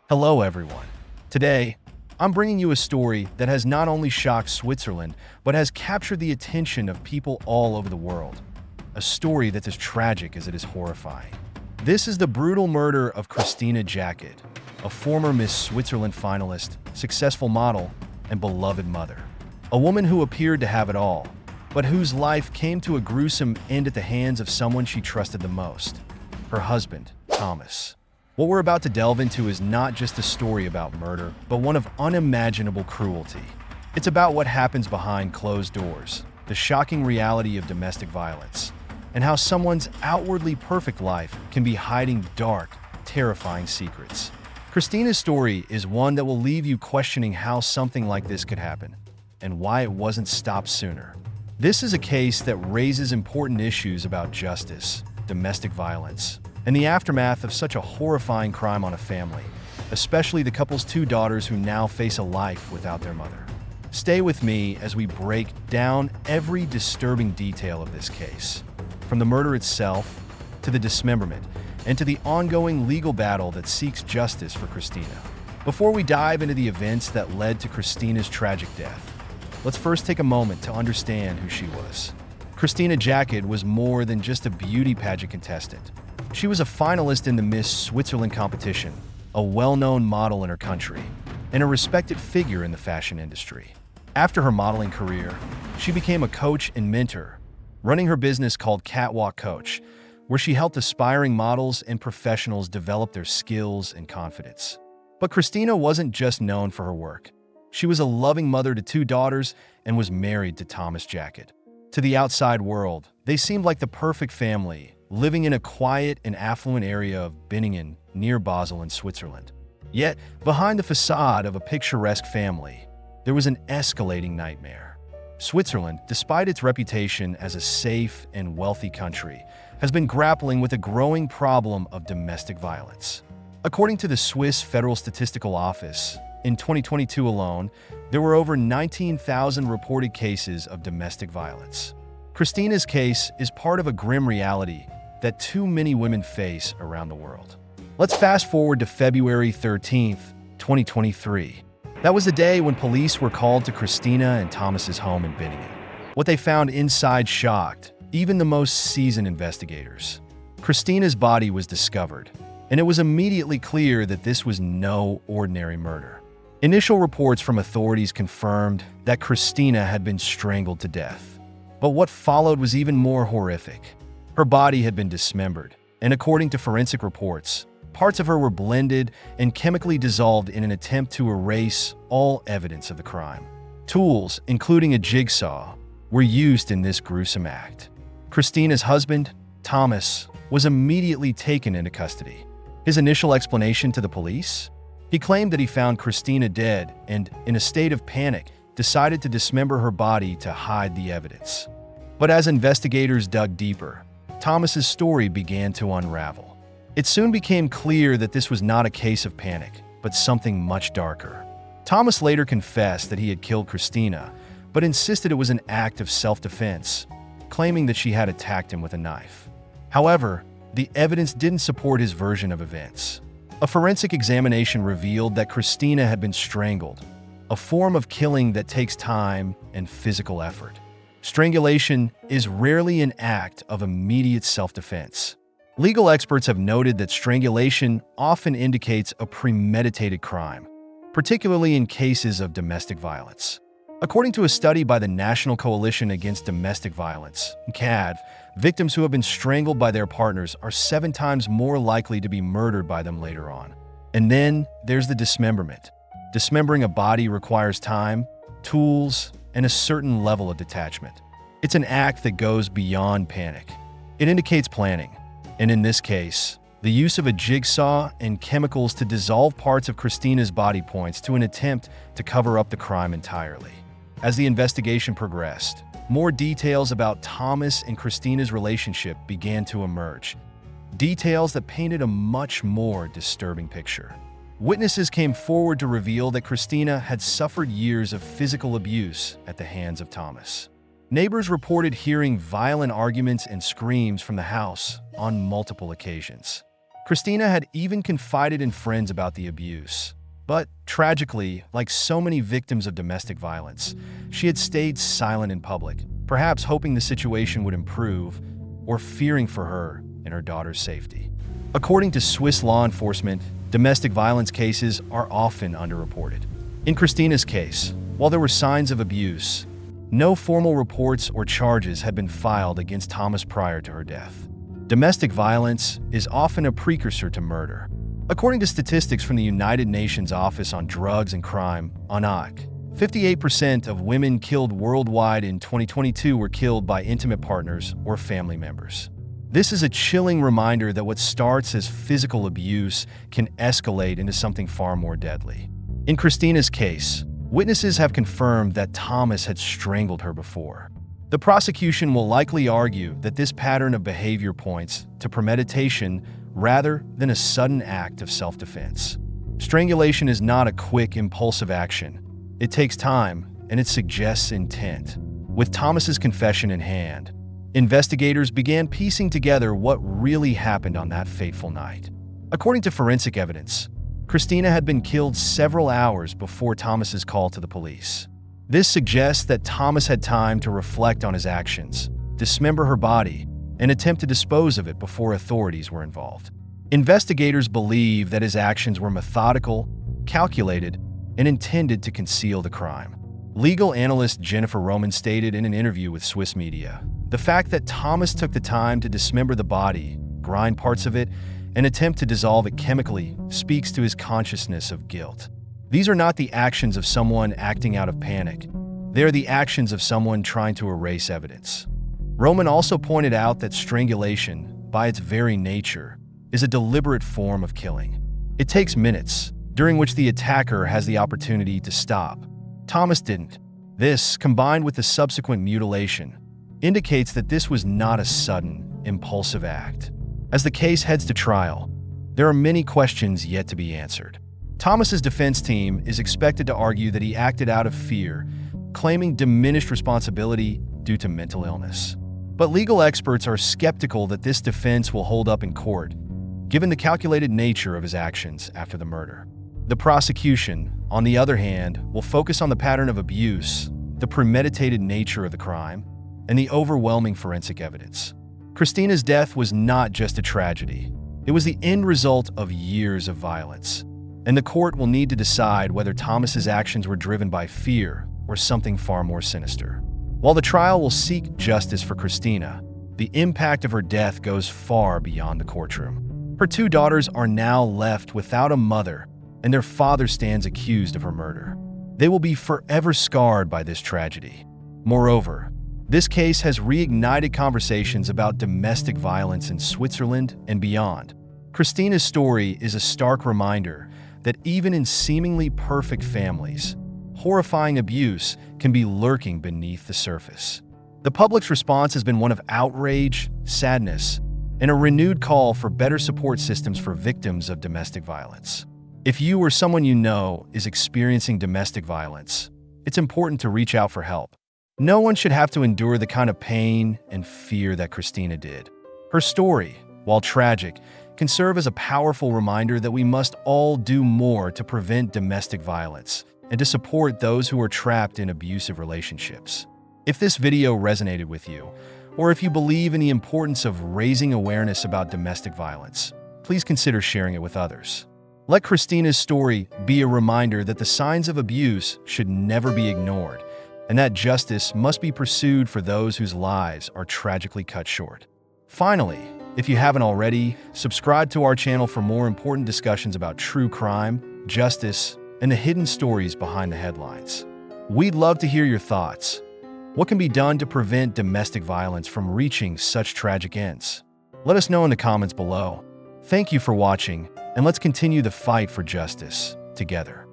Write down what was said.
Hello, everyone. Today, I'm bringing you a story that has not only shocked Switzerland, but has captured the attention of people all over the world. A story that's as tragic as it is horrifying. This is the brutal murder of Christina Jaccard, a former Miss Switzerland finalist, successful model, and beloved mother. A woman who appeared to have it all, but whose life came to a gruesome end at the hands of someone she trusted the most, her husband, Thomas. What we're about to delve into is not just a story about murder, but one of unimaginable cruelty. It's about what happens behind closed doors, the shocking reality of domestic violence, and how someone's outwardly perfect life can be hiding dark, terrifying secrets. Christina's story is one that will leave you questioning how something like this could happen, and why it wasn't stopped sooner. This is a case that raises important issues about justice, domestic violence, and the aftermath of such a horrifying crime on a family, especially the couple's two daughters who now face a life without their mother. Stay with me as we break down every disturbing detail of this case, from the murder itself to the dismemberment and to the ongoing legal battle that seeks justice for Christina. Before we dive into the events that led to Christina's tragic death, let's first take a moment to understand who she was. Christina Jaccard was more than just a beauty pageant contestant. She was a finalist in the Miss Switzerland competition, a well-known model in her country, and a respected figure in the fashion industry. After her modeling career, she became a coach and mentor, running her business called Catwalk Coach, where she helped aspiring models and professionals develop their skills and confidence. But Christina wasn't just known for her work. She was a loving mother to two daughters and was married to Thomas Jaccard. To the outside world, they seemed like the perfect family, living in a quiet and affluent area of Binningen, near Basel in Switzerland. Yet, behind the facade of a picturesque family, there was an escalating nightmare. Switzerland, despite its reputation as a safe and wealthy country, has been grappling with a growing problem of domestic violence. According to the Swiss Federal Statistical Office, in 2022 alone, there were over 19,000 reported cases of domestic violence. Christina's case is part of a grim reality that too many women face around the world. Let's fast forward to February 13th, 2023. That was the day when police were called to Christina and Thomas's home in Binningen. What they found inside shocked even the most seasoned investigators. Christina's body was discovered, and it was immediately clear that this was no ordinary murder. Initial reports from authorities confirmed that Christina had been strangled to death. But what followed was even more horrific. Her body had been dismembered, and according to forensic reports, parts of her were blended and chemically dissolved in an attempt to erase all evidence of the crime. Tools, including a jigsaw, were used in this gruesome act. Christina's husband, Thomas, was immediately taken into custody. His initial explanation to the police? He claimed that he found Christina dead and, in a state of panic, decided to dismember her body to hide the evidence. But as investigators dug deeper, Thomas's story began to unravel. It soon became clear that this was not a case of panic, but something much darker. Thomas later confessed that he had killed Christina, but insisted it was an act of self-defense, claiming that she had attacked him with a knife. However, the evidence didn't support his version of events. A forensic examination revealed that Christina had been strangled, a form of killing that takes time and physical effort. Strangulation is rarely an act of immediate self-defense. Legal experts have noted that strangulation often indicates a premeditated crime, particularly in cases of domestic violence. According to a study by the National Coalition Against Domestic Violence, CAD, victims who have been strangled by their partners are 7 times more likely to be murdered by them later on. And then there's the dismemberment. Dismembering a body requires time, tools, and a certain level of detachment. It's an act that goes beyond panic. It indicates planning, and in this case, the use of a jigsaw and chemicals to dissolve parts of Christina's body points to an attempt to cover up the crime entirely. As the investigation progressed, more details about Thomas and Christina's relationship began to emerge, details that painted a much more disturbing picture. Witnesses came forward to reveal that Christina had suffered years of physical abuse at the hands of Thomas. Neighbors reported hearing violent arguments and screams from the house on multiple occasions. Christina had even confided in friends about the abuse. But tragically, like so many victims of domestic violence, she had stayed silent in public, perhaps hoping the situation would improve or fearing for her and her daughter's safety. According to Swiss law enforcement, domestic violence cases are often underreported. In Christina's case, while there were signs of abuse, no formal reports or charges had been filed against Thomas prior to her death. Domestic violence is often a precursor to murder. According to statistics from the United Nations Office on Drugs and Crime, UNOC, 58% of women killed worldwide in 2022 were killed by intimate partners or family members. This is a chilling reminder that what starts as physical abuse can escalate into something far more deadly. In Christina's case, witnesses have confirmed that Thomas had strangled her before. The prosecution will likely argue that this pattern of behavior points to premeditation rather than a sudden act of self-defense. Strangulation is not a quick, impulsive action. It takes time, and it suggests intent. With Thomas's confession in hand, investigators began piecing together what really happened on that fateful night. According to forensic evidence, Christina had been killed several hours before Thomas's call to the police. This suggests that Thomas had time to reflect on his actions, dismember her body, and attempt to dispose of it before authorities were involved. Investigators believe that his actions were methodical, calculated, and intended to conceal the crime. Legal analyst Jennifer Roman stated in an interview with Swiss media, "The fact that Thomas took the time to dismember the body, grind parts of it, and attempt to dissolve it chemically speaks to his consciousness of guilt. These are not the actions of someone acting out of panic. They are the actions of someone trying to erase evidence." Roman also pointed out that strangulation, by its very nature, is a deliberate form of killing. It takes minutes, during which the attacker has the opportunity to stop. Thomas didn't. This, combined with the subsequent mutilation, indicates that this was not a sudden, impulsive act. As the case heads to trial, there are many questions yet to be answered. Thomas's defense team is expected to argue that he acted out of fear, claiming diminished responsibility due to mental illness. But legal experts are skeptical that this defense will hold up in court, given the calculated nature of his actions after the murder. The prosecution, on the other hand, will focus on the pattern of abuse, the premeditated nature of the crime, and the overwhelming forensic evidence. Christina's death was not just a tragedy. It was the end result of years of violence, and the court will need to decide whether Thomas's actions were driven by fear or something far more sinister. While the trial will seek justice for Christina, the impact of her death goes far beyond the courtroom. Her two daughters are now left without a mother, and their father stands accused of her murder. They will be forever scarred by this tragedy. Moreover, this case has reignited conversations about domestic violence in Switzerland and beyond. Christina's story is a stark reminder that even in seemingly perfect families, horrifying abuse can be lurking beneath the surface. The public's response has been one of outrage, sadness, and a renewed call for better support systems for victims of domestic violence. If you or someone you know is experiencing domestic violence, it's important to reach out for help. No one should have to endure the kind of pain and fear that Christina did. Her story, while tragic, can serve as a powerful reminder that we must all do more to prevent domestic violence and to support those who are trapped in abusive relationships. If this video resonated with you, or if you believe in the importance of raising awareness about domestic violence, please consider sharing it with others. Let Christina's story be a reminder that the signs of abuse should never be ignored, and that justice must be pursued for those whose lives are tragically cut short. Finally, if you haven't already, subscribe to our channel for more important discussions about true crime, justice, and the hidden stories behind the headlines. We'd love to hear your thoughts. What can be done to prevent domestic violence from reaching such tragic ends? Let us know in the comments below. Thank you for watching, and let's continue the fight for justice together.